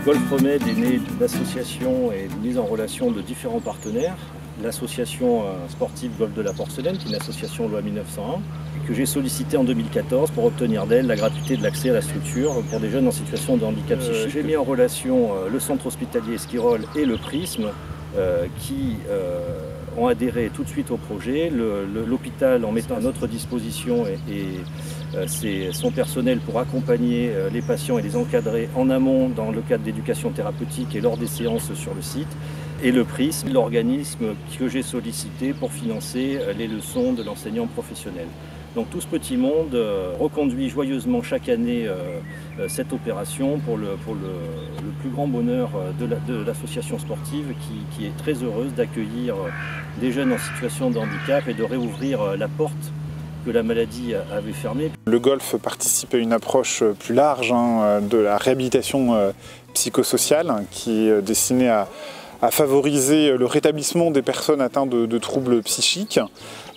Golf Remède est né d'une association et d'une mise en relation de différents partenaires. L'association sportive Golf de la Porcelaine, qui est une association loi 1901, que j'ai sollicité en 2014 pour obtenir d'elle la gratuité de l'accès à la structure pour des jeunes en situation de handicap psychique. J'ai mis en relation le centre hospitalier Esquirol et le Prisme qui ont adhéré tout de suite au projet. L'hôpital, en mettant à notre disposition son personnel pour accompagner les patients et les encadrer en amont dans le cadre d'éducation thérapeutique et lors des séances sur le site. Et le Prisme, l'organisme que j'ai sollicité pour financer les leçons de l'enseignant professionnel. Donc tout ce petit monde reconduit joyeusement chaque année cette opération pour le plus grand bonheur de l'association sportive qui est très heureuse d'accueillir des jeunes en situation de handicap et de réouvrir la porte que la maladie avait fermée. Le golf participe à une approche plus large de la réhabilitation psychosociale qui est destinée à favoriser le rétablissement des personnes atteintes de troubles psychiques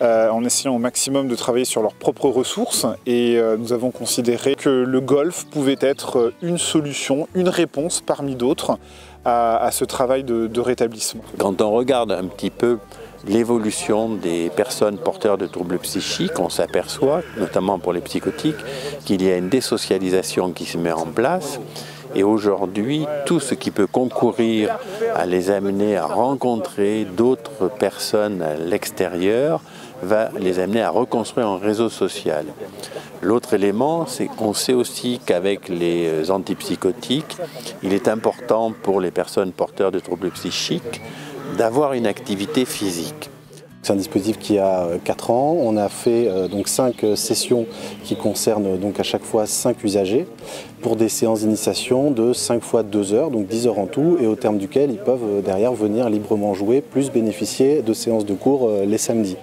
en essayant au maximum de travailler sur leurs propres ressources, et nous avons considéré que le golf pouvait être une solution, une réponse parmi d'autres à ce travail de rétablissement. Quand on regarde un petit peu l'évolution des personnes porteurs de troubles psychiques, on s'aperçoit, notamment pour les psychotiques, qu'il y a une désocialisation qui se met en place. Et aujourd'hui, tout ce qui peut concourir à les amener à rencontrer d'autres personnes à l'extérieur va les amener à reconstruire un réseau social. L'autre élément, c'est qu'on sait aussi qu'avec les antipsychotiques, il est important pour les personnes porteurs de troubles psychiques d'avoir une activité physique. C'est un dispositif qui a 4 ans. On a fait donc 5 sessions qui concernent donc à chaque fois 5 usagers pour des séances d'initiation de 5 fois 2 heures, donc 10 heures en tout, et au terme duquel ils peuvent derrière venir librement jouer, plus bénéficier de séances de cours les samedis.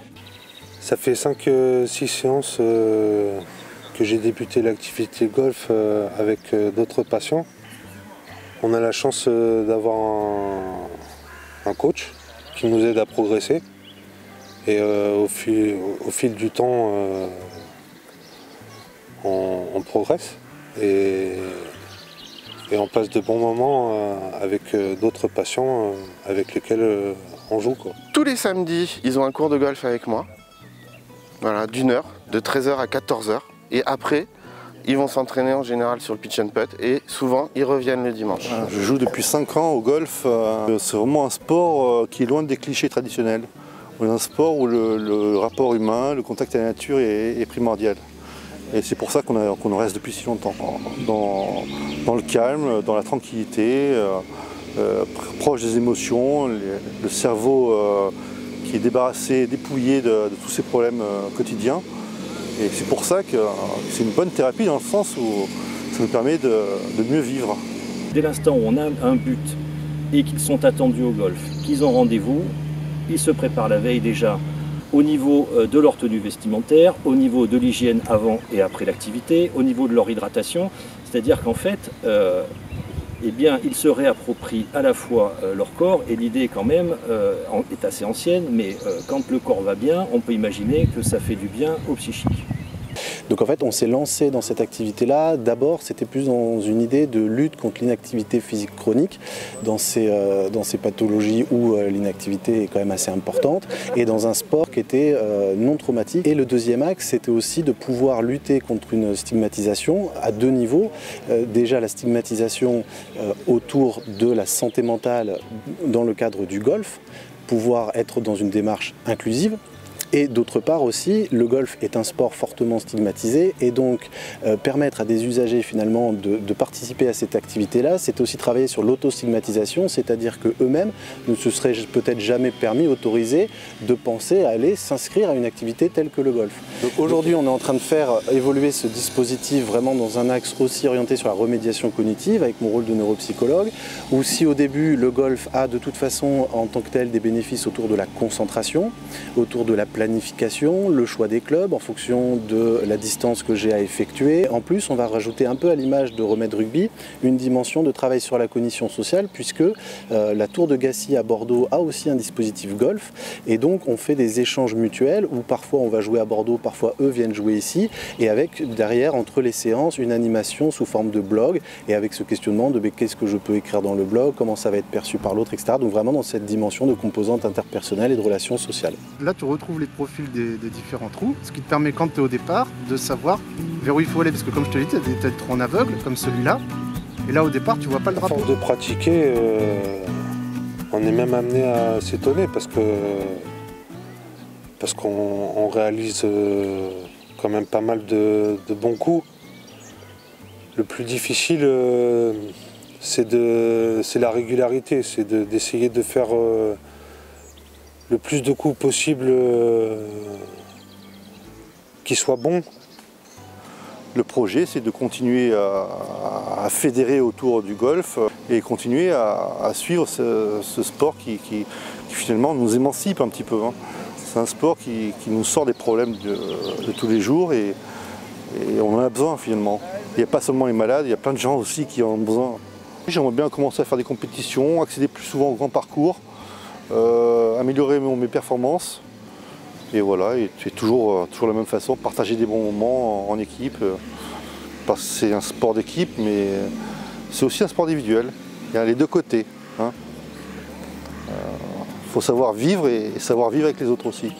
Ça fait 5-6 séances que j'ai débuté l'activité golf avec d'autres patients. On a la chance d'avoir un coach qui nous aide à progresser. Et au fil du temps, on progresse et on passe de bons moments avec d'autres patients avec lesquels on joue, quoi. Tous les samedis, ils ont un cours de golf avec moi, voilà, d'1 heure, de 13 h à 14 h. Et après, ils vont s'entraîner en général sur le pitch and putt et souvent, ils reviennent le dimanche. Je joue depuis 5 ans au golf. C'est vraiment un sport qui est loin des clichés traditionnels. C'est un sport où le rapport humain, le contact à la nature est primordial. Et c'est pour ça qu'on en reste depuis si longtemps. Dans le calme, dans la tranquillité, proche des émotions, le cerveau qui est débarrassé, dépouillé de tous ces problèmes quotidiens. Et c'est pour ça que c'est une bonne thérapie dans le sens où ça nous permet de mieux vivre. Dès l'instant où on a un but et qu'ils sont attendus au golf, qu'ils ont rendez-vous, ils se préparent la veille déjà au niveau de leur tenue vestimentaire, au niveau de l'hygiène avant et après l'activité, au niveau de leur hydratation. C'est-à-dire qu'en fait, eh bien, ils se réapproprient à la fois leur corps, et l'idée quand même est assez ancienne, mais quand le corps va bien, on peut imaginer que ça fait du bien au psychique. Donc en fait, on s'est lancé dans cette activité-là. D'abord, c'était plus dans une idée de lutte contre l'inactivité physique chronique, dans ces pathologies où l'inactivité est quand même assez importante, et dans un sport qui était non traumatique. Et le deuxième axe, c'était aussi de pouvoir lutter contre une stigmatisation à 2 niveaux. Déjà la stigmatisation autour de la santé mentale dans le cadre du golf, pouvoir être dans une démarche inclusive. Et d'autre part aussi, le golf est un sport fortement stigmatisé, et donc permettre à des usagers finalement de participer à cette activité-là, c'est aussi travailler sur l'autostigmatisation, c'est-à-dire qu'eux-mêmes ne se seraient peut-être jamais permis, autorisés, de penser à aller s'inscrire à une activité telle que le golf. Donc aujourd'hui, on est en train de faire évoluer ce dispositif vraiment dans un axe aussi orienté sur la remédiation cognitive, avec mon rôle de neuropsychologue, où si au début le golf a de toute façon en tant que tel des bénéfices autour de la concentration, autour de la planification, planification, le choix des clubs en fonction de la distance que j'ai à effectuer. En plus, on va rajouter un peu à l'image de Remède Rugby une dimension de travail sur la cognition sociale, puisque la Tour de Gassy à Bordeaux a aussi un dispositif golf, et donc on fait des échanges mutuels où parfois on va jouer à Bordeaux, parfois eux viennent jouer ici, et avec derrière, entre les séances, une animation sous forme de blog, et avec ce questionnement de qu'est-ce que je peux écrire dans le blog, comment ça va être perçu par l'autre, etc. Donc vraiment dans cette dimension de composante interpersonnelle et de relations sociales. Là, tu retrouves les profils des différents trous, ce qui te permet, quand tu es au départ, de savoir vers où il faut aller. Parce que comme je te l'ai dit, tu as des trous en aveugle, comme celui-là. Et là, au départ, tu vois pas le drapeau. À force de pratiquer, on est même amené à s'étonner parce qu'on réalise quand même pas mal de bons coups. Le plus difficile, c'est la régularité, c'est d'essayer de faire le plus de coups possible qui soient bons. Le projet, c'est de continuer à fédérer autour du golf et continuer à suivre ce sport qui finalement nous émancipe un petit peu. Hein. C'est un sport qui nous sort des problèmes de tous les jours et on en a besoin finalement. Il n'y a pas seulement les malades, il y a plein de gens aussi qui en ont besoin. J'aimerais bien commencer à faire des compétitions, accéder plus souvent au grand parcours, améliorer mes performances. Et voilà, et toujours la même façon, partager des bons moments en équipe. Parce que c'est un sport d'équipe, mais c'est aussi un sport individuel. Il y a les deux côtés. Faut savoir vivre et savoir vivre avec les autres aussi.